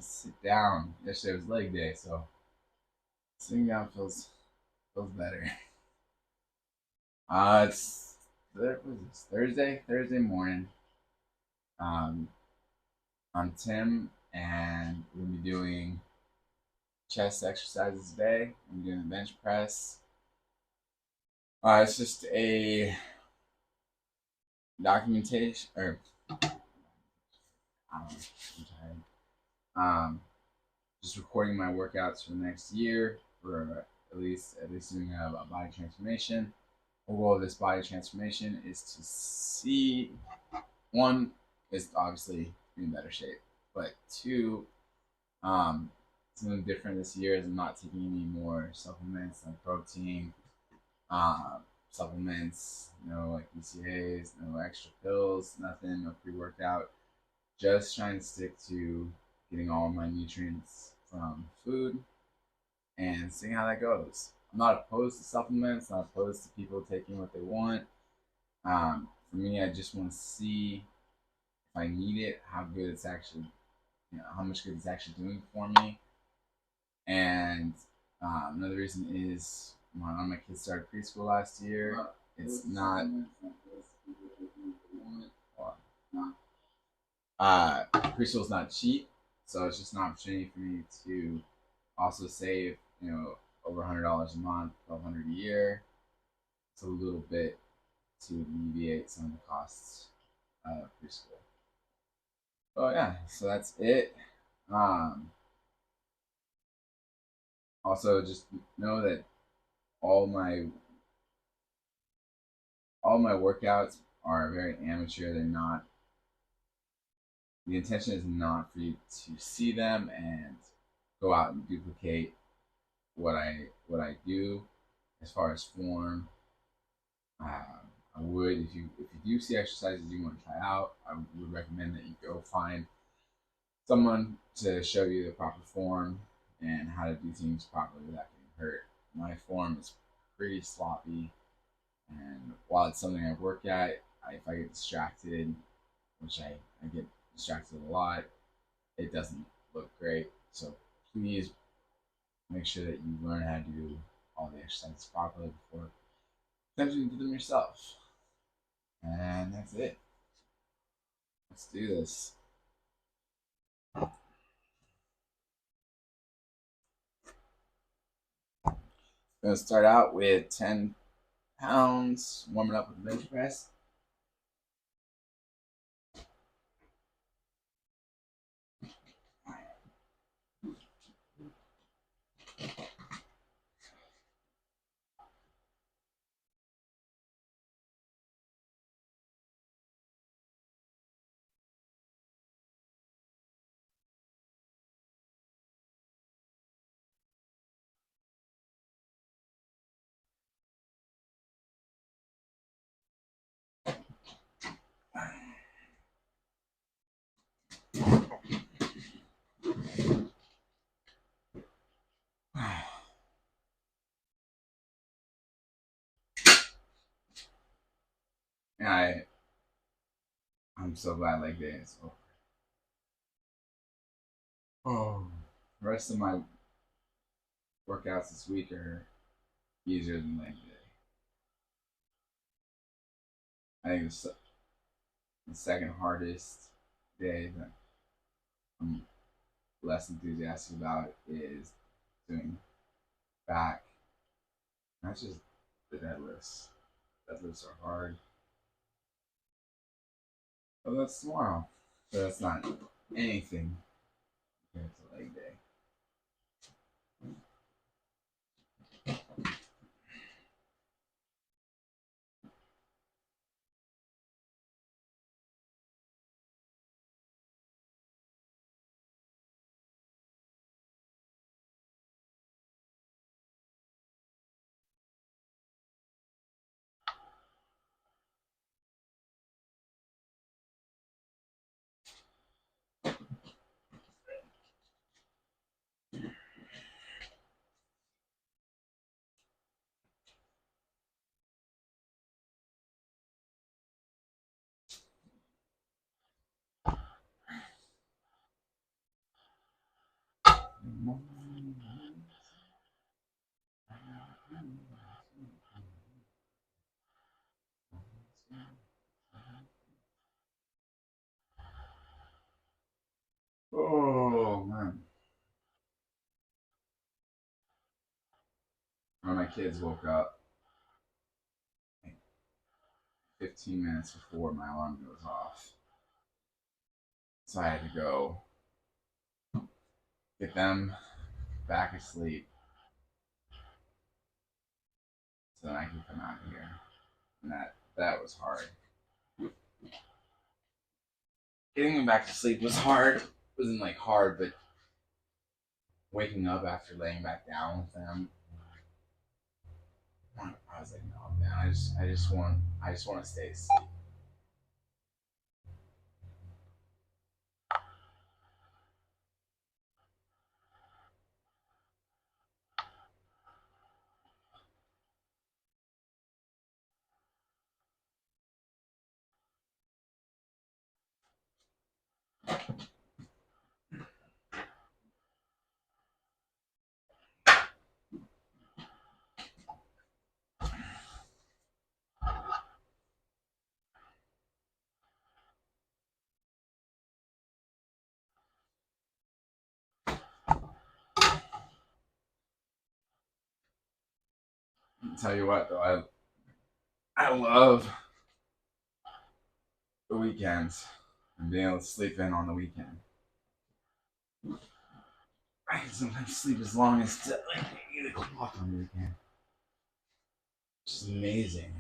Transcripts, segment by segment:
sit down. Yesterday was leg day, so sitting down feels better. It's what was this? Thursday morning. Um, I'm Tim, and we'll be doing chest exercises today. I'm doing the bench press. It's just a documentation, or I don't know, I'm tired. Just recording my workouts for the next year for at least doing a body transformation. The goal of this body transformation is to see one is obviously be in better shape, but two, something different this year is I'm not taking any more supplements like protein, uh, supplements, no like BCAAs, no extra pills, nothing, no pre-workout. Just trying to stick to getting all my nutrients from food and seeing how that goes. I'm not opposed to supplements, not opposed to people taking what they want. For me, I just want to see if I need it, how good it's actually, how much good it's actually doing for me. And another reason is one of my kids started preschool last year. It's not. Preschool's not cheap, so it's just an opportunity for me to also save, over $100 a month, 1,200 a year. It's a little bit to alleviate some of the costs of preschool. Oh yeah, so that's it. Um, Also, just know that all my all my workouts are very amateur. They're not. The intention is not for you to see them and go out and duplicate what I do as far as form. I would if you do see exercises you want to try out, I would recommend that you go find someone to show you the proper form and how to do things properly without getting hurt. My form is pretty sloppy, and while it's something I work at, if I get distracted, which I get distracted a lot, it doesn't look great. So please make sure that you learn how to do all the exercises properly before attempting to do them yourself. And that's it. Let's do this. I'm gonna start out with 10 pounds, warming up with the bench press. And I'm so glad leg day is over. Oh. The rest of my workouts this week are easier than leg day. I think the second hardest day that I'm less enthusiastic about is doing back. That's just the deadlifts. Deadlifts are hard. But that's tomorrow. So that's not anything compared to leg day. Oh man. When my kids woke up 15 minutes before my alarm goes off. So I had to go get them back asleep so then I could come out here. And that was hard. Getting them back to sleep was hard. It wasn't like hard, but waking up after laying back down with them, I was like, no, man, I just want to stay asleep. I'll tell you what, though, I love the weekends and being able to sleep in on the weekend. I can sometimes sleep as long as to like 8 o'clock on the weekend. Which is amazing.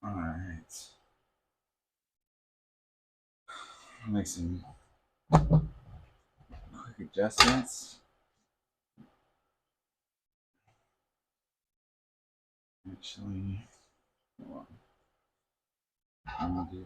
Alright. I'll make some quick adjustments. Actually, hold on. I'm gonna do.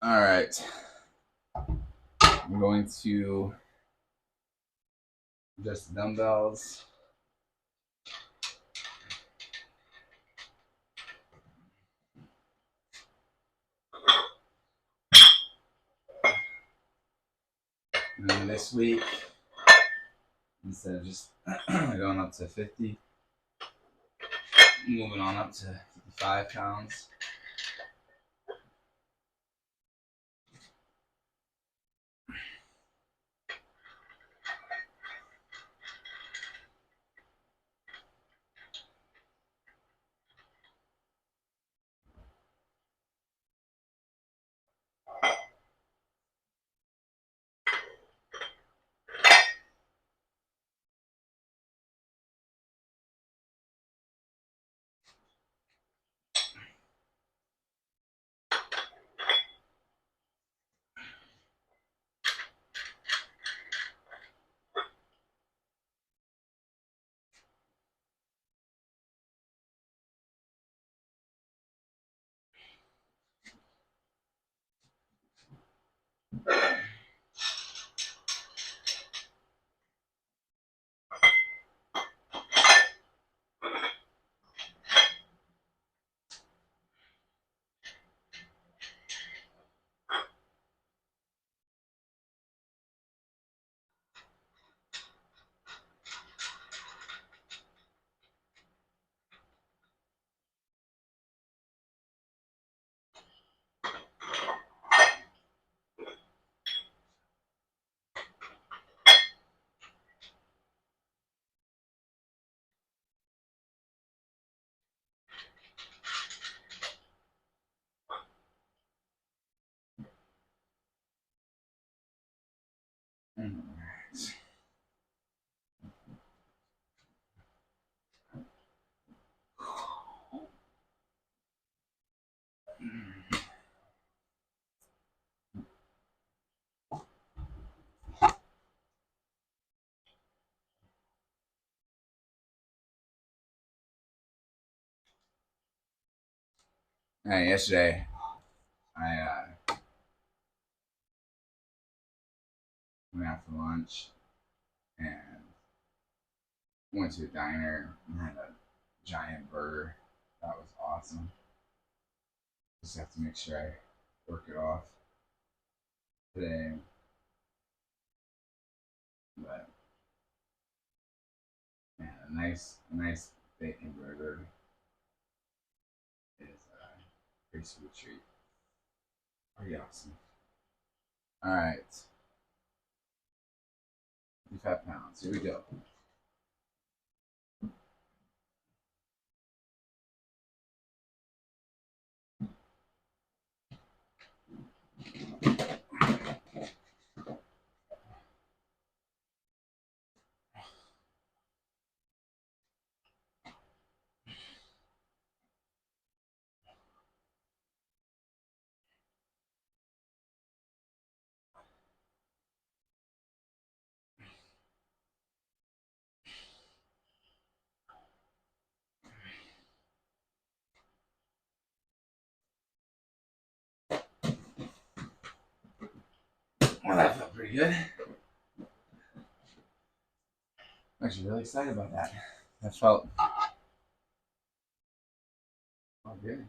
Alright. I'm going to adjust the dumbbells. And then this week, instead of just going up to 50, moving on up to 55 pounds. Yesterday, I went out for lunch and went to a diner and had a giant burger. That was awesome. Just have to make sure I work it off today. But man, a nice bacon burger is a pretty sweet treat. Pretty awesome. All right, 55 pounds. Here we go. Well, that felt pretty good. I'm actually really excited about that. That felt good.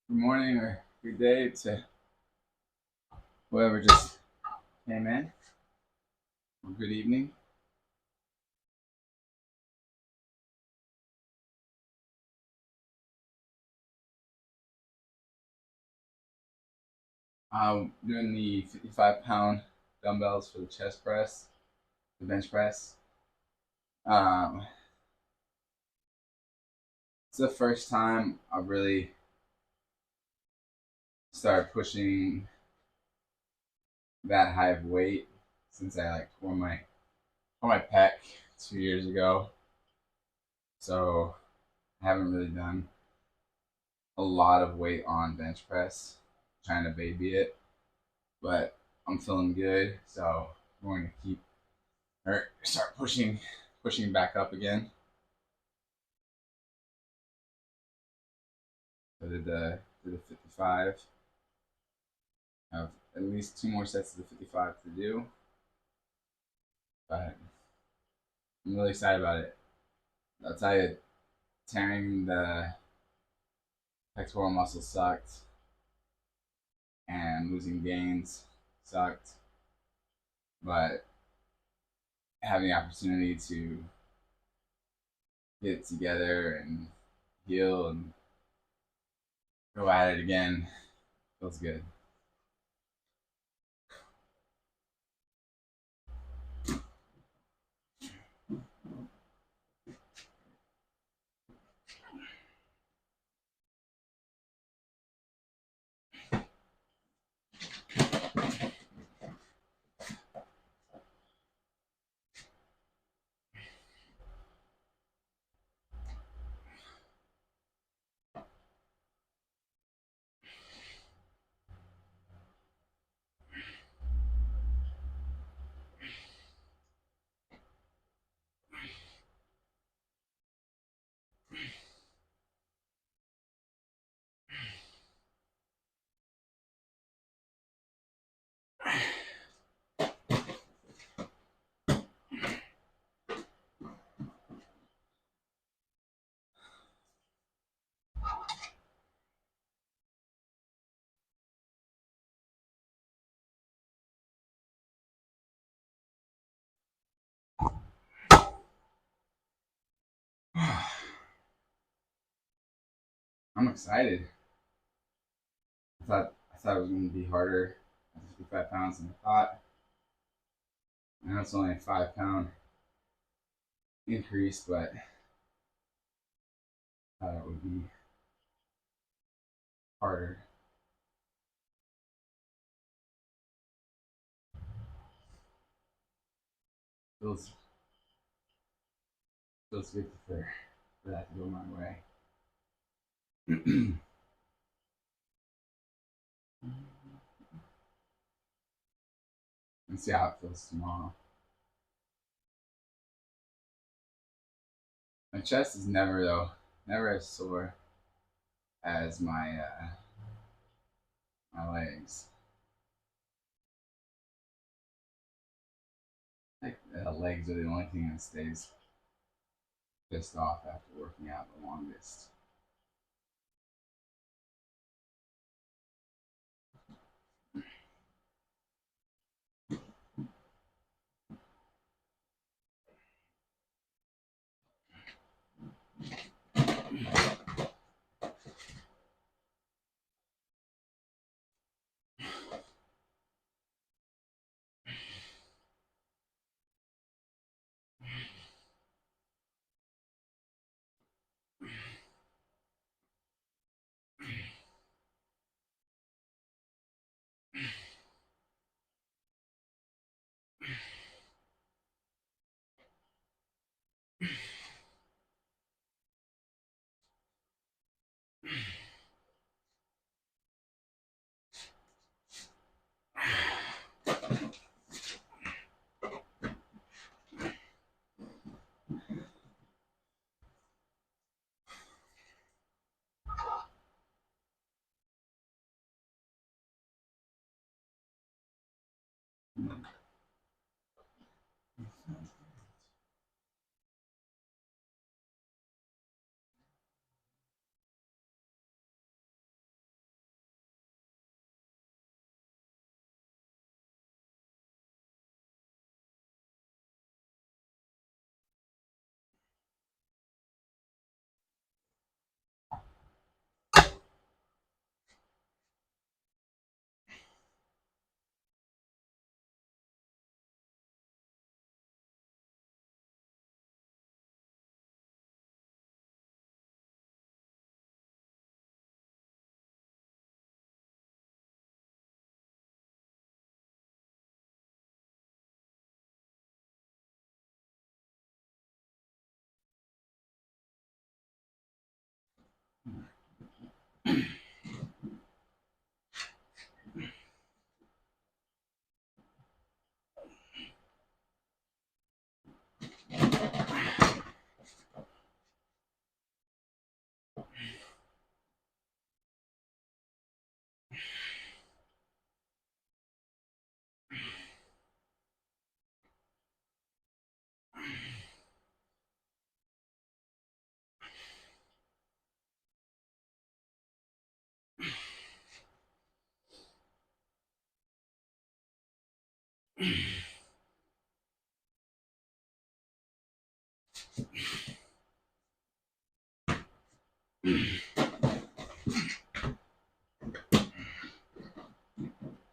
Good morning or good day to whoever just came in. Or good evening. Doing the 55-pound dumbbells for the chest press, the bench press. Um, it's the first time I really started pushing that high of weight since I tore my pec 2 years ago. So I haven't really done a lot of weight on bench press, trying to baby it, but I'm feeling good, so I'm going to keep or start pushing back up again. So did the 55. I have at least 2 more sets of the 55 to do, but I'm really excited about it. I'll tell you, tearing the pectoral muscle sucked, and losing gains sucked, but having the opportunity to get together and heal and go at it again feels good. I'm excited. I thought it was going to be harder at 55 pounds than I thought. I know it's only a 5 pound increase, but I thought it would be harder. Feels feels good for that to go my way. And see how it feels tomorrow. My chest is never as sore as my legs. Like legs are the only thing that stays pissed off after working out the longest.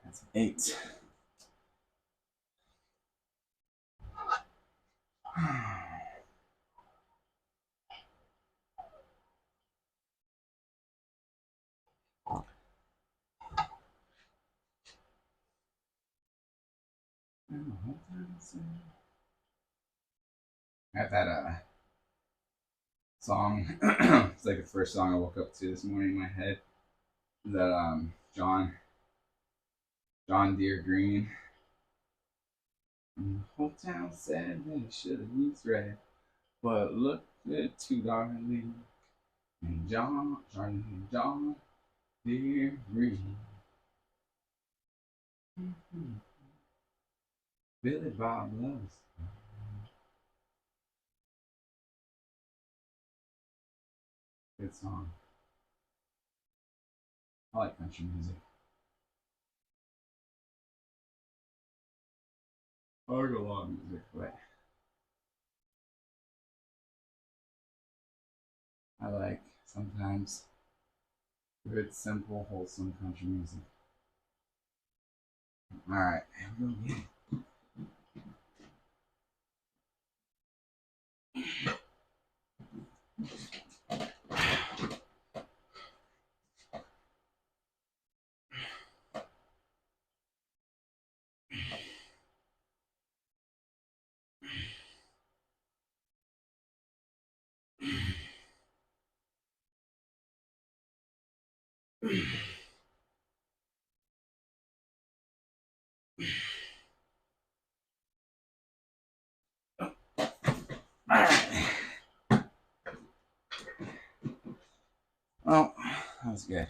That's 8. I have that song. It's like the first song I woke up to this morning in my head. That John Deere Green. And the whole town said that he should have used red, but look good to darling and John Deere Green. Billy Bob loves. Good song. I like country music. I like a lot of music, but I like sometimes good, simple, wholesome country music. All right, go again. All right. Well, that was good.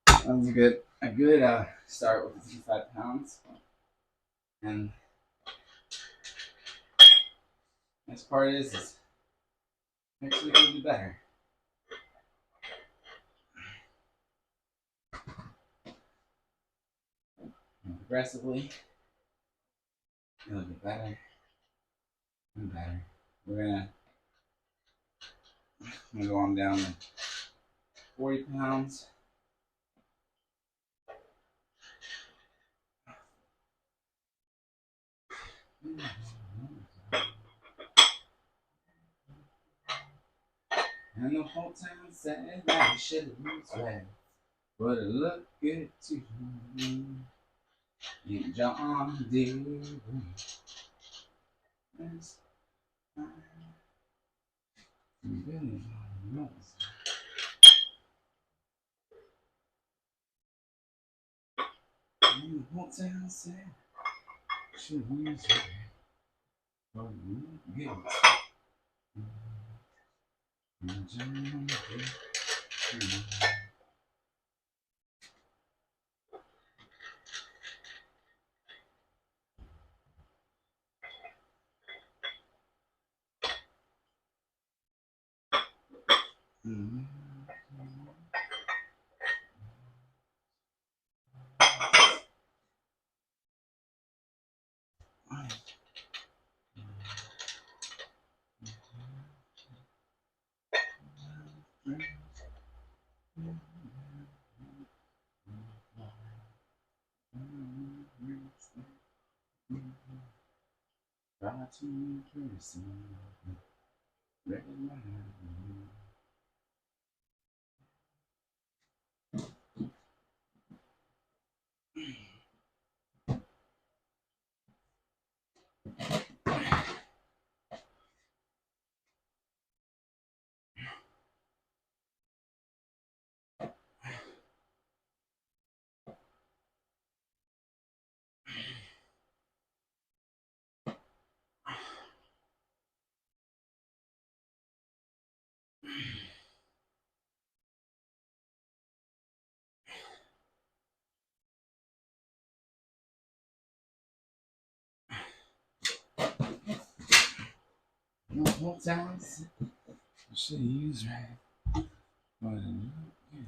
That was a good start with the 55 pounds. And next part is next week will be better. And progressively, it'll get better and better. We're gonna go on down to 40 pounds. And the whole town said that I should have used red, but it looked good to me. And John Deere is really knows. And the whole town said I should have used red, but it looked good. And John Deere. Try to impress me, recognize me. The whole town said I should have used red, but it looked good.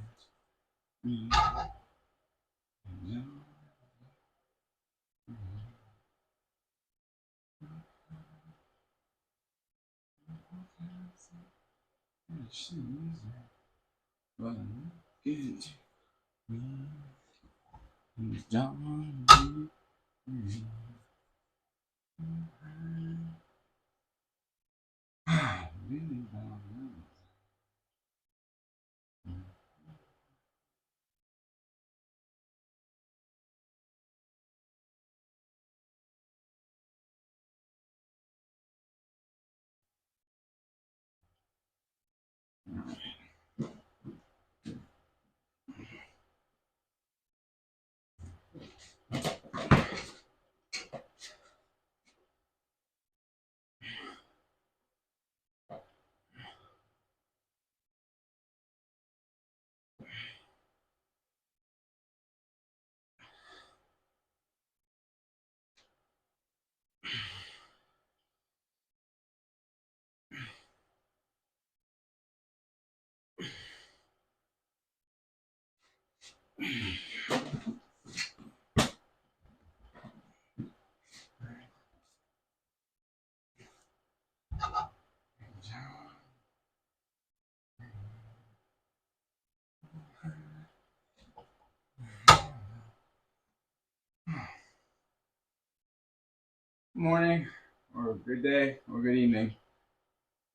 Morning, or good day, or good evening.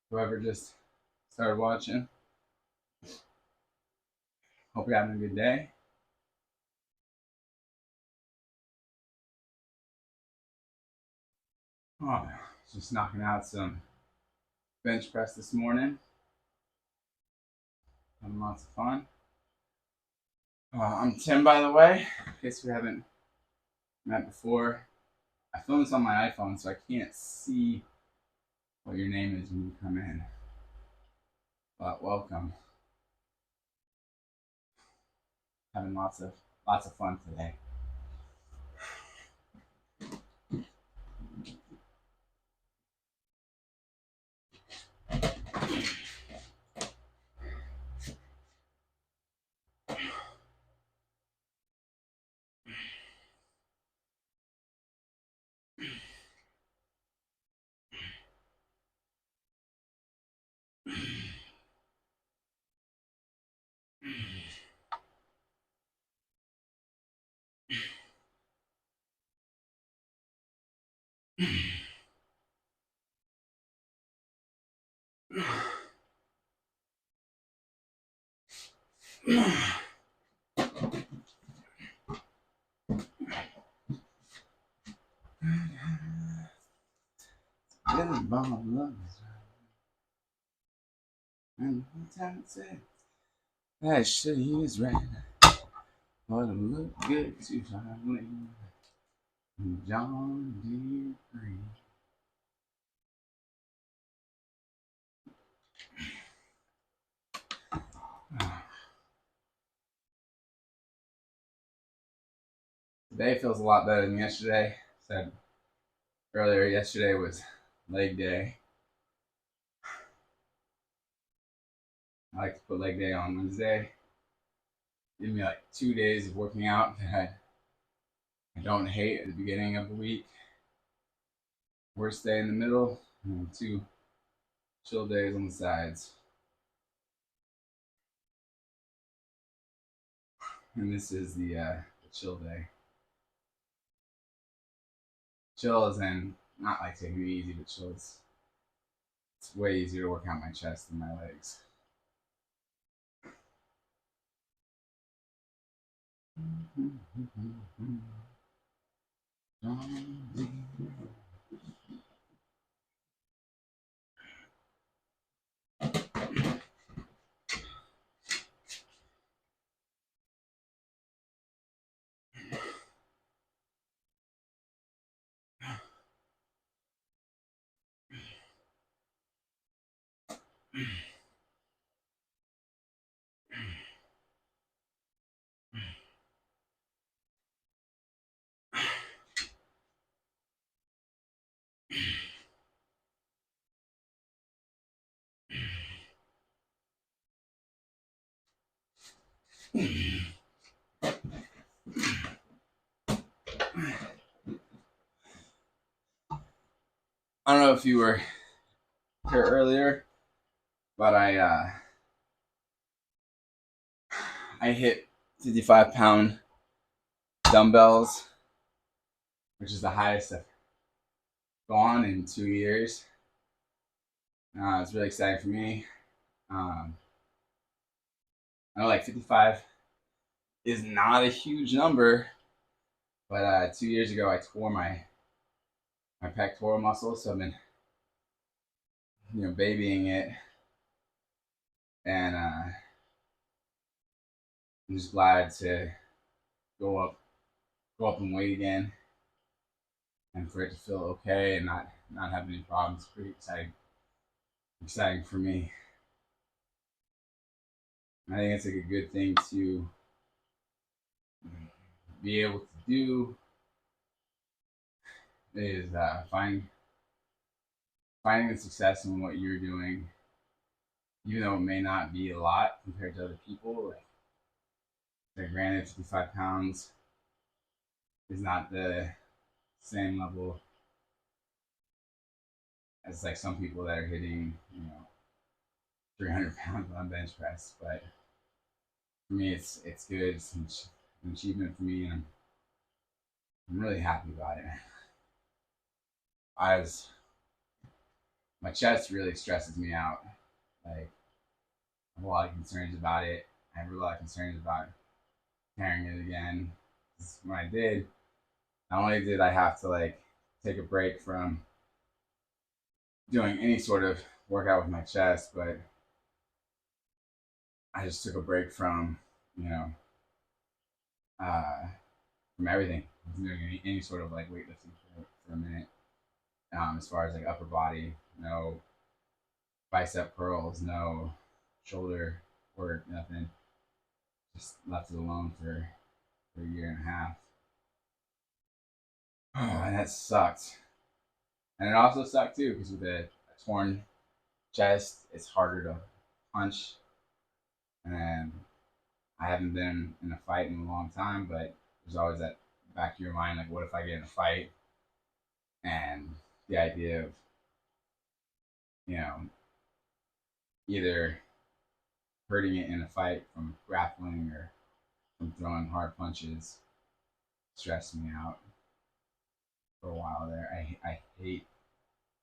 Whoever just started watching. Hope you're having a good day. Oh, just knocking out some bench press this morning. Having lots of fun. I'm Tim, by the way, in case we haven't met before. I filmed this on my iPhone, so I can't see what your name is when you come in. But welcome. Having lots of fun today. And time said that shit is red. But it look good to finally John Deere Green. Today feels a lot better than yesterday. Said earlier, yesterday was leg day. I like to put leg day on Wednesday. Give me like 2 days of working out that I don't hate at the beginning of the week. Worst day in the middle, and 2 chill days on the sides. And this is the chill day. Chill is in not like taking it easy, but chill. It's way easier to work out my chest than my legs. I don't know if you were here earlier, but I hit 55-pound dumbbells, which is the highest I've gone in 2 years. It's really exciting for me. Um, I know like 55 is not a huge number, but 2 years ago I tore my pectoral muscle, so I've been babying it, and I'm just glad to go up go up in weight again, and for it to feel okay and not have any problems. Pretty exciting for me. I think it's like a good thing to be able to do is finding the success in what you're doing, even though it may not be a lot compared to other people. Like granted, 55 pounds is not the same level as like some people that are hitting 300 pounds on bench press. But for me, it's good. It's an achievement for me, and I'm really happy about it. I was My chest really stresses me out. Like I have a lot of concerns about it. I have a lot of concerns about tearing it again. When I did, not only did I have to like take a break from doing any sort of workout with my chest, but I just took a break from you know uh, from everything. I wasn't doing any sort of like weightlifting for a minute. As far as like upper body, no bicep curls, no shoulder work, nothing. Just left it alone for a year and a half. And that sucked. And it also sucked too because with a torn chest, it's harder to punch. And I haven't been in a fight in a long time, but there's always that back of your mind, like, what if I get in a fight? And the idea of, you know, either hurting it in a fight from grappling or from throwing hard punches stressed me out for a while there. I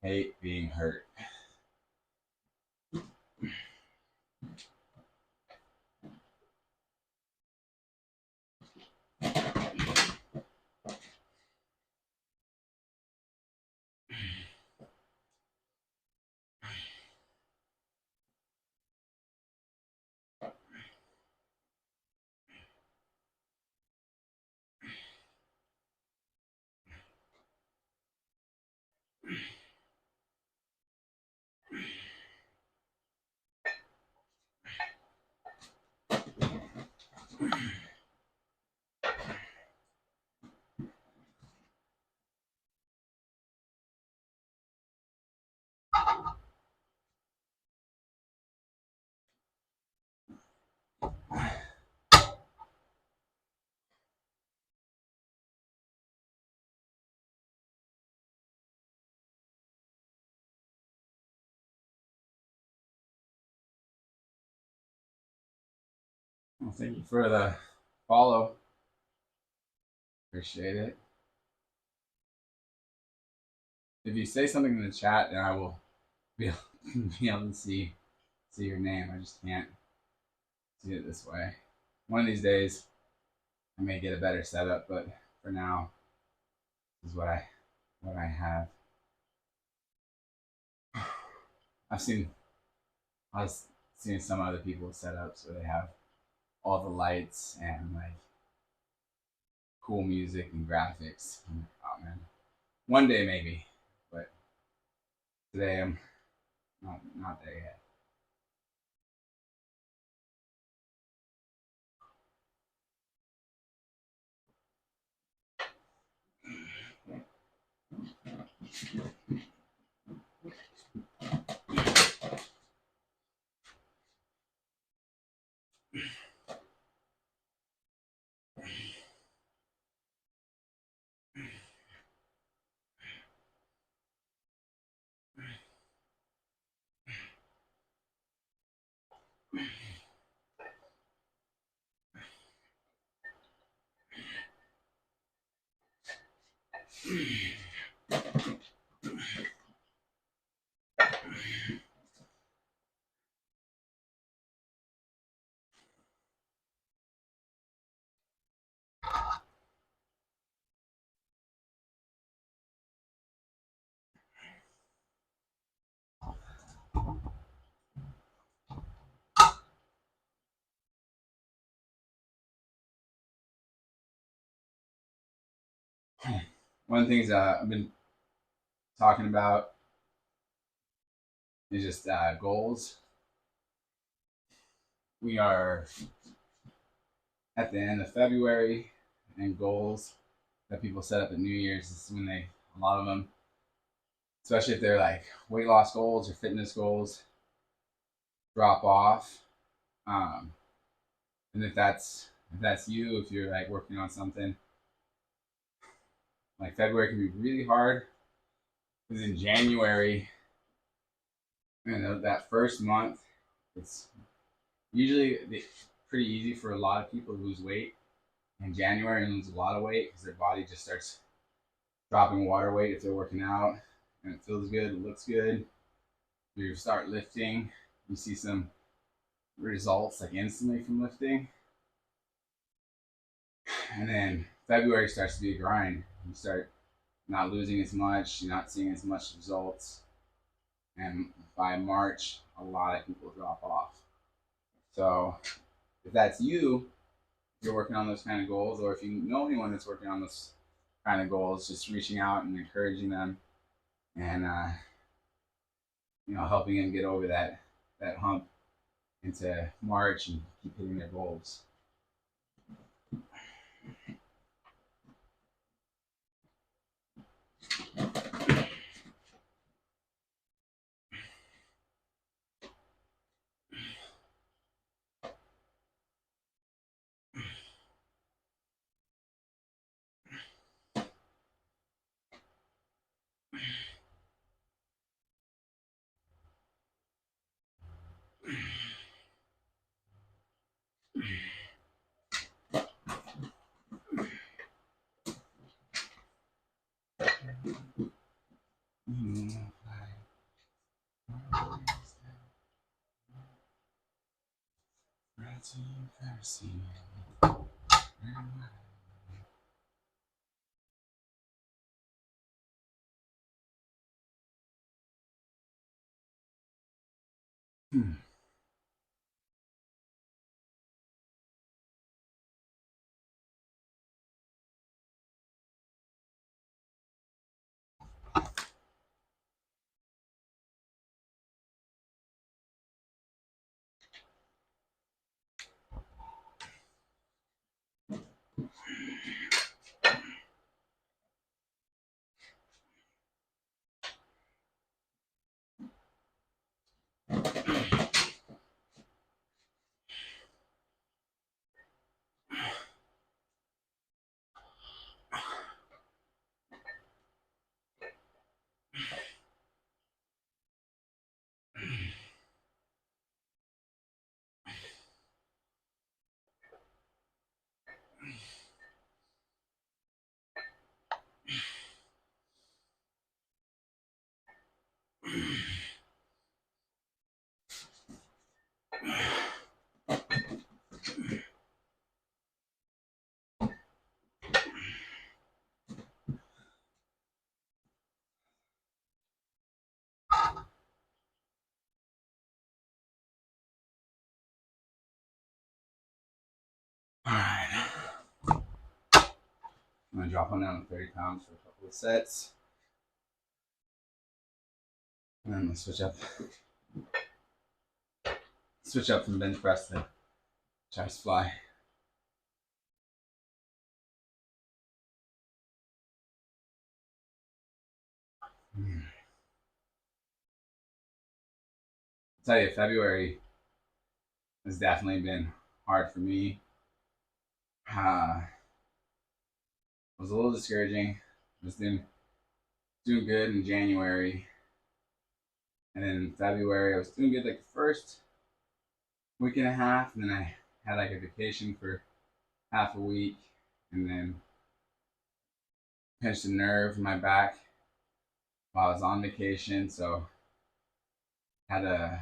hate being hurt. Well, thank you for the follow. Appreciate it. If you say something in the chat, then I will be able, be able to see your name. I just can't see it this way. One of these days, I may get a better setup, but for now, this is what I have. I've seen I was seeing some other people's setups where they have all the lights and like cool music and graphics. Oh man, one day maybe, but today I'm not there yet. One of the things I've been talking about is just goals. We are at the end of February, and goals that people set up at New Year's is when a lot of them, especially if they're like weight loss goals or fitness goals, drop off. Um, and if that's you, if you're like working on something, like February can be really hard because in January, that first month, it's usually pretty easy for a lot of people to lose weight in January and lose a lot of weight because their body just starts dropping water weight if they're working out and it feels good, it looks good. You start lifting, you see some results like instantly from lifting. And then February starts to be a grind. You start not losing as much, you're not seeing as much results. And by March, a lot of people drop off. So if that's you, if you're working on those kind of goals, or if you know anyone that's working on those kind of goals, just reaching out and encouraging them and helping them get over that hump into March and keep hitting their goals. All right. I'm gonna drop one down to 30 pounds for a couple of sets. And then let's switch up from bench press to chest fly. I'll tell you, February has definitely been hard for me. It was a little discouraging. I was doing good in January, and then in February I was doing good like the first week and a half, and then I had like a vacation for half a week, and then pinched a nerve in my back while I was on vacation, so had a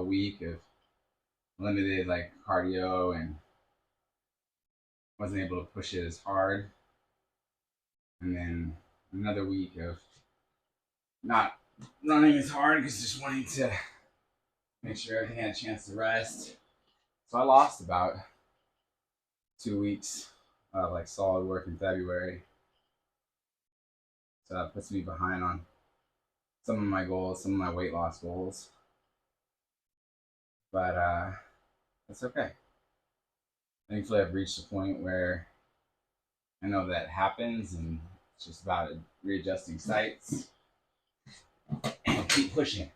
week of limited like cardio and wasn't able to push it as hard. And then another week of not running as hard because just wanting to make sure everything had a chance to rest. So I lost about 2 weeks of like solid work in February. So that puts me behind on some of my goals, some of my weight loss goals. But that's okay. Thankfully, I've reached a point where I know that happens, and it's just about readjusting sights and keep pushing.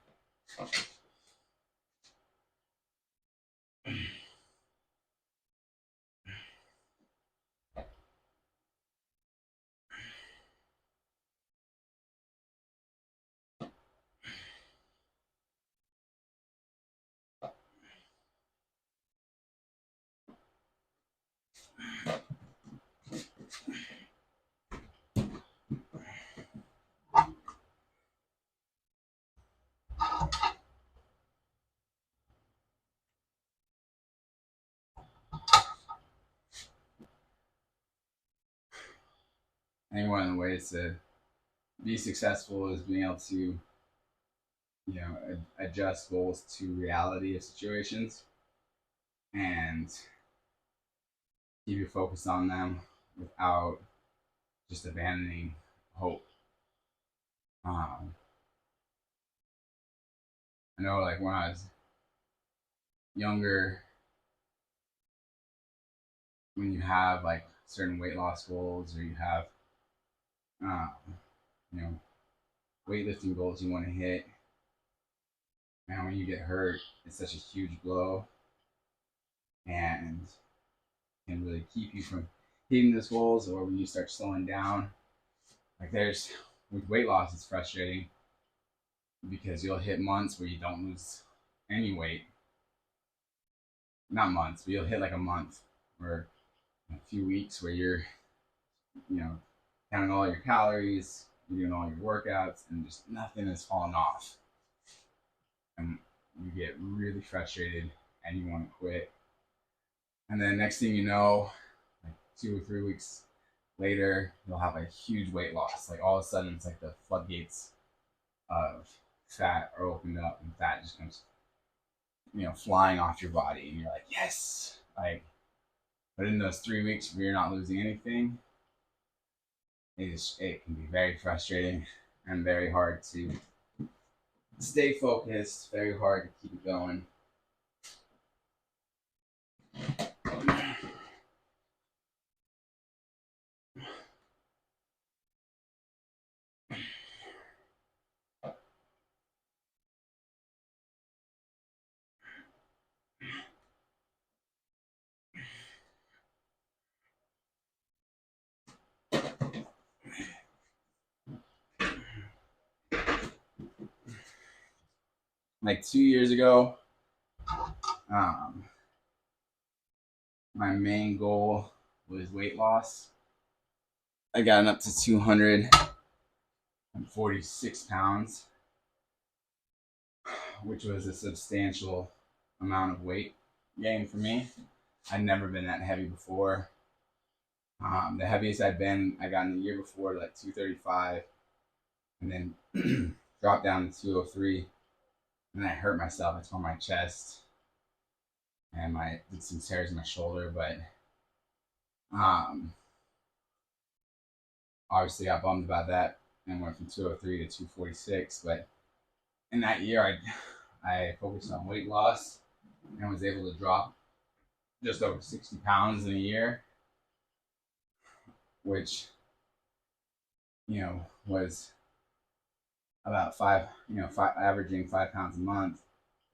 I think one of the ways to be successful is being able to, adjust goals to reality of situations and keep your focus on them without just abandoning hope. I know, like when I was younger, when you have like certain weight loss goals or you have, um, you know, weightlifting goals you want to hit, and when you get hurt, it's such a huge blow and can really keep you from hitting those goals. Or when you start slowing down, like there's with weight loss, it's frustrating because you'll hit months where you don't lose any weight. Not months, but you'll hit like a month or a few weeks where you're, counting all your calories, you're doing all your workouts, and just nothing is falling off. And you get really frustrated and you want to quit. And then next thing you know, like 2 or 3 weeks later, you'll have a huge weight loss. Like all of a sudden, it's like the floodgates of fat are opened up, and fat just comes, flying off your body, and you're like, yes, like. But in those 3 weeks where you're not losing anything, it can be very frustrating and very hard to stay focused. Very hard to keep it going. Like 2 years ago, um, my main goal was weight loss. I got up to 246 pounds, which was a substantial amount of weight gain for me. I'd never been that heavy before. The heaviest I'd been, I got in the year before, like 235, and then dropped down to 203. And then I hurt myself. I tore my chest, and I did some tears in my shoulder. But obviously, I got bummed about that and went from 203 to 246. But in that year, I focused on weight loss and was able to drop just over 60 pounds in a year, which, was about averaging 5 pounds a month.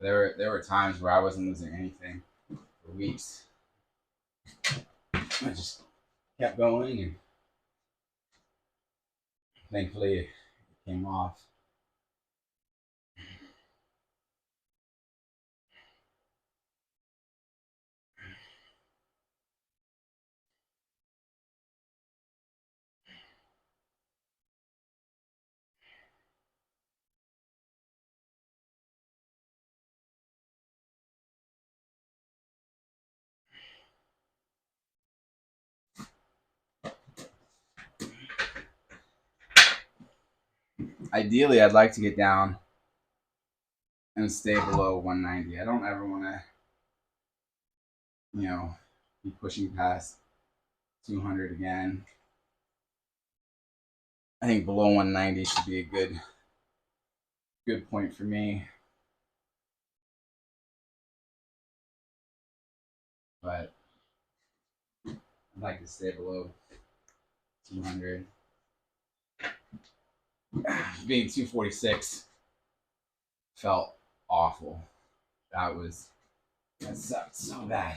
There were times where I wasn't losing anything for weeks. I just kept going, and thankfully it came off. Ideally, I'd like to get down and stay below 190. I don't ever want to, be pushing past 200 again. I think below 190 should be a good point for me. But I'd like to stay below 200. Being 246 felt awful. That sucked so bad.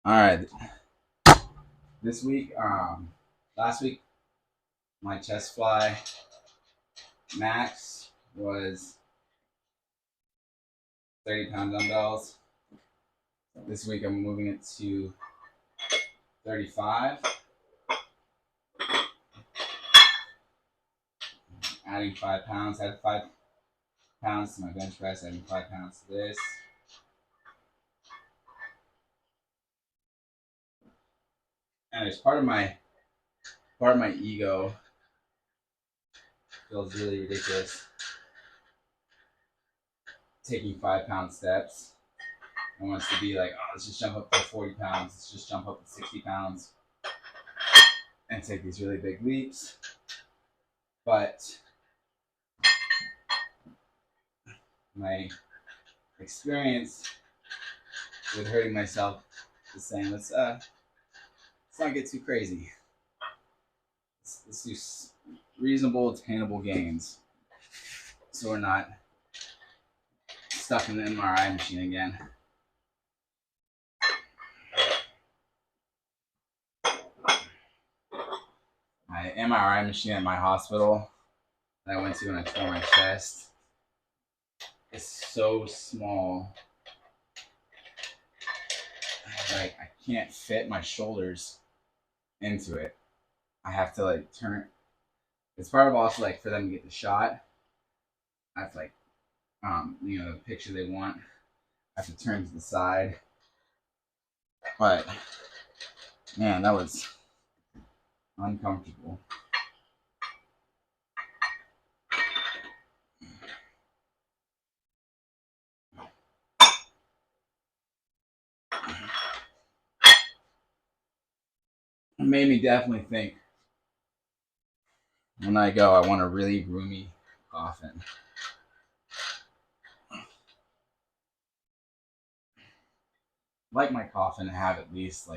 All right. This week, last week, my chest fly max was 30-pound dumbbells. This week, I'm moving it to 35. Adding 5 pounds. Add 5 pounds to my bench press. Adding 5 pounds to this. And it's part of my ego. Feels really ridiculous taking 5-pound steps. I wants to be like, oh, let's just jump up to 40 pounds. Let's just jump up to 60 pounds and take these really big leaps. But my experience with hurting myself is saying, let's not get too crazy. Let's do reasonable, attainable gains, so we're not stuck in the MRI machine again. My MRI machine at my hospital that I went to when I tore my chest is so small. Like, I can't fit my shoulders into it. I have to like turn. It's part of also like for them to get the shot. I have to like, the picture they want. I have to turn to the side. But man, that was uncomfortable. It made me definitely think when I go, I want a really roomy coffin. I like my coffin to have at least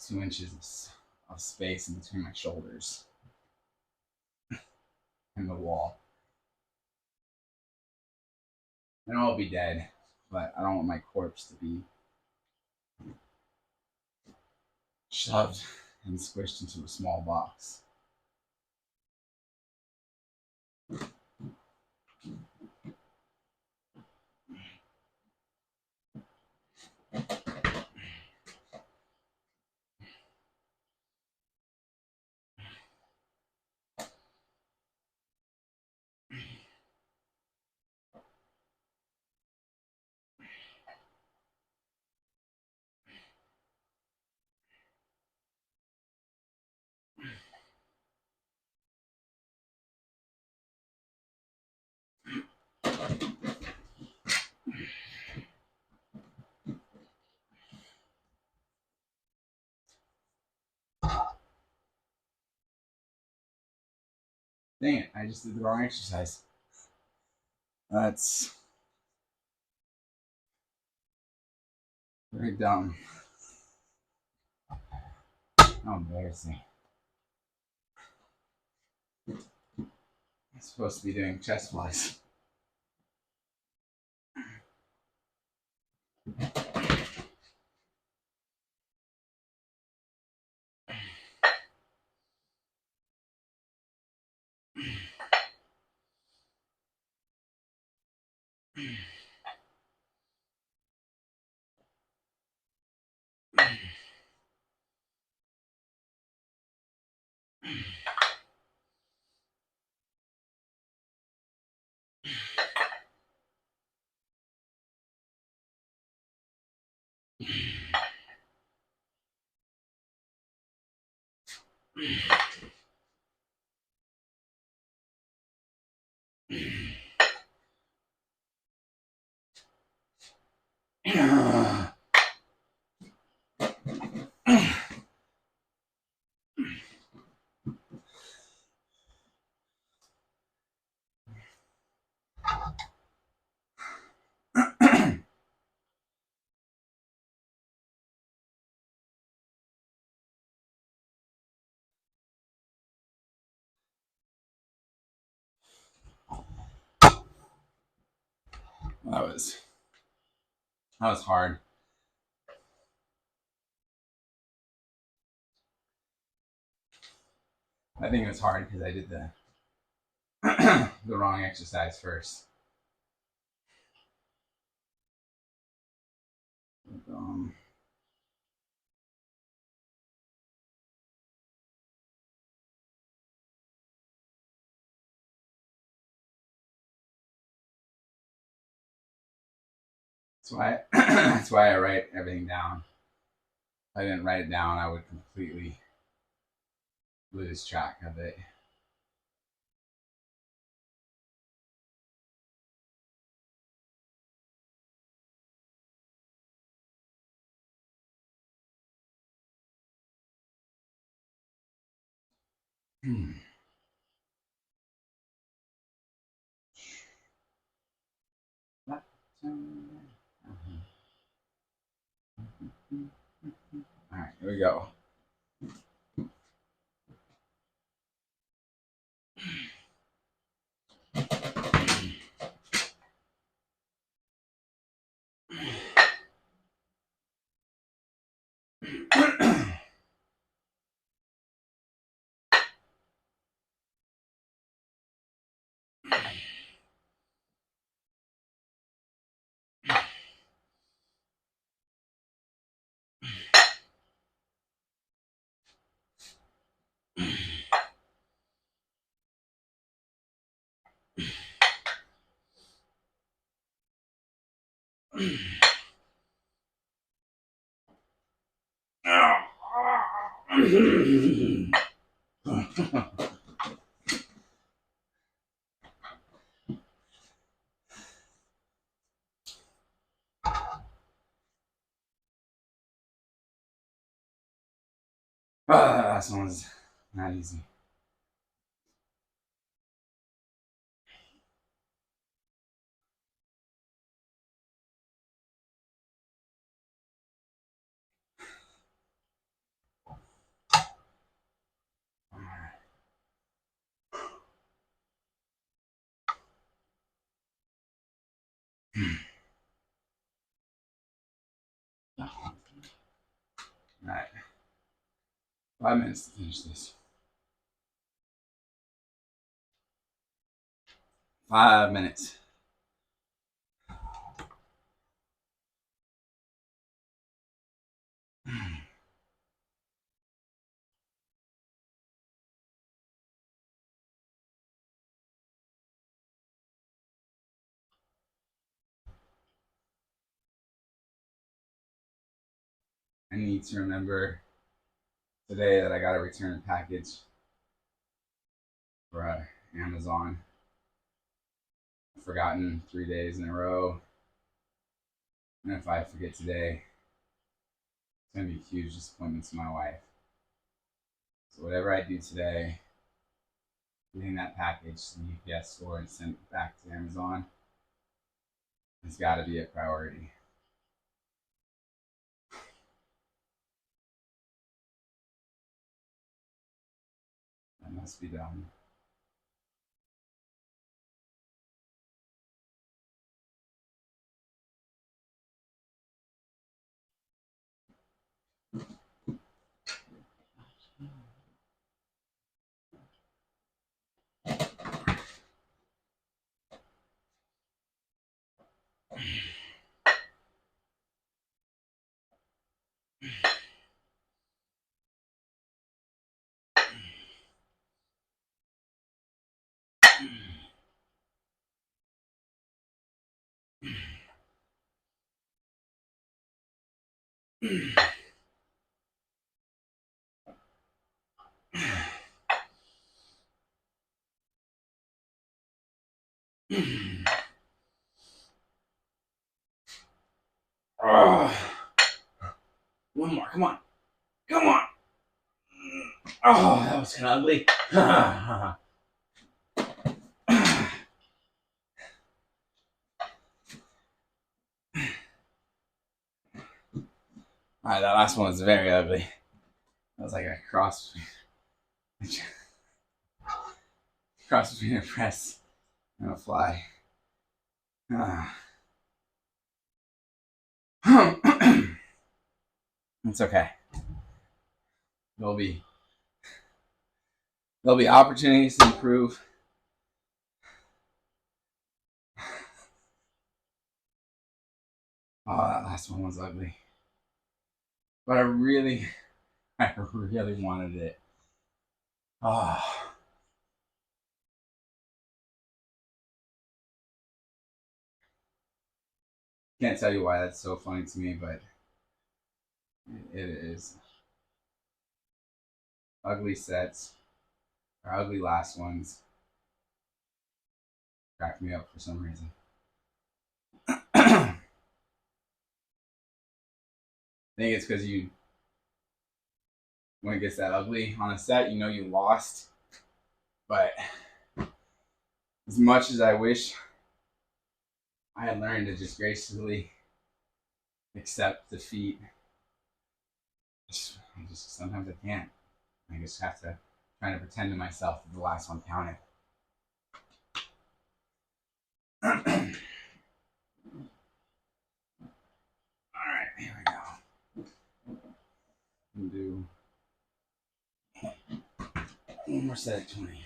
2 inches of space in between my shoulders and the wall. I know I'll be dead, but I don't want my corpse to be shoved and squished into a small box. Dang it, I just did the wrong exercise. That's very dumb. How embarrassing. I'm supposed to be doing chest flies. That was hard. I think it was hard because I did the the wrong exercise first. That's why I write everything down. If I didn't write it down, I would completely lose track of it. All right, here we go. That one's not easy. All right. 5 minutes to finish this. 5 minutes. I need to remember today that I got to return a package for Amazon. I've forgotten 3 days in a row. And if I forget today, it's going to be a huge disappointment to my wife. So whatever I do today, getting that package to the UPS store and send it back to Amazon, has got to be a priority. That must be done. One more, come on. Come on. Oh, that was kind of ugly. All right, that last one was very ugly. That was like a cross between a press and a fly. It's okay. There'll be opportunities to improve. Oh, that last one was ugly. But I really wanted it. Oh. Can't tell you why that's so funny to me, but it is. Ugly sets or ugly last ones crack me up for some reason. I think it's because when it gets that ugly on a set, you know you lost. But as much as I wish I had learned to just gracefully accept defeat, sometimes I can't. I just have to try to pretend to myself that the last one counted. All right, here we go. We'll do one more set of 20.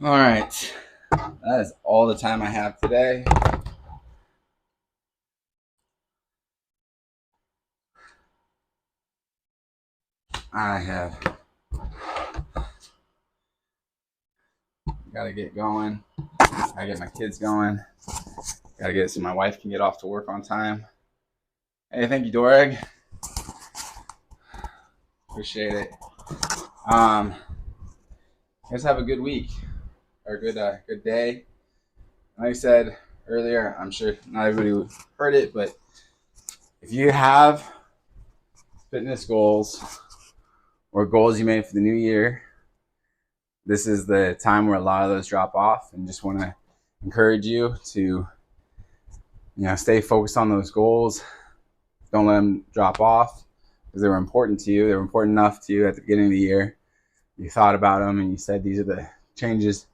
All right, that is all the time I have today. I have got to get going. I get my kids going. Got to get it so my wife can get off to work on time. Hey, thank you, Doreg. Appreciate it. Guys have a good week or a good day. Like I said earlier, I'm sure not everybody heard it, but if you have fitness goals or goals you made for the new year, this is the time where a lot of those drop off, and just want to encourage you to stay focused on those goals. Don't let them drop off because they were important to you. They were important enough to you at the beginning of the year. You thought about them and you said these are the changes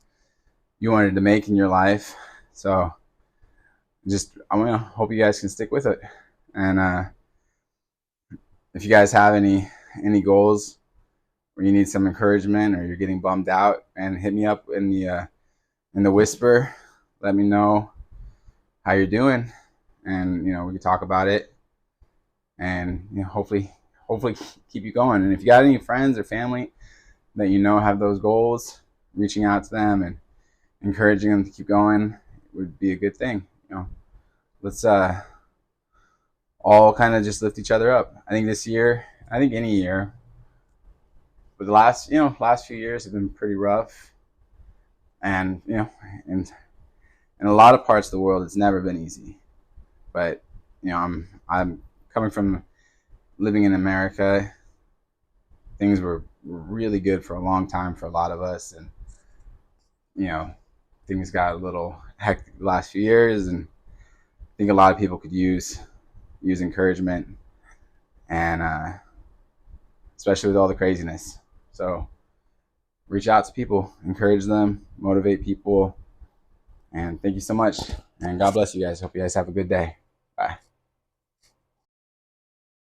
you wanted to make in your life. So I want to hope you guys can stick with it. And if you guys have any goals or you need some encouragement or you're getting bummed out, and hit me up in the whisper. Let me know how you're doing, and we can talk about it, and hopefully keep you going. And if you got any friends or family that have those goals, reaching out to them and encouraging them to keep going would be a good thing. Let's all kind of just lift each other up. I think this year, I think any year, but the last few years have been pretty rough, and in a lot of parts of the world it's never been easy. But I'm coming from living in America. Things were really good for a long time for a lot of us, and things got a little hectic the last few years, and I think a lot of people could use encouragement, and especially with all the craziness. So reach out to people, encourage them, motivate people, and thank you so much, and God bless you guys. Hope you guys have a good day. Bye. Bye.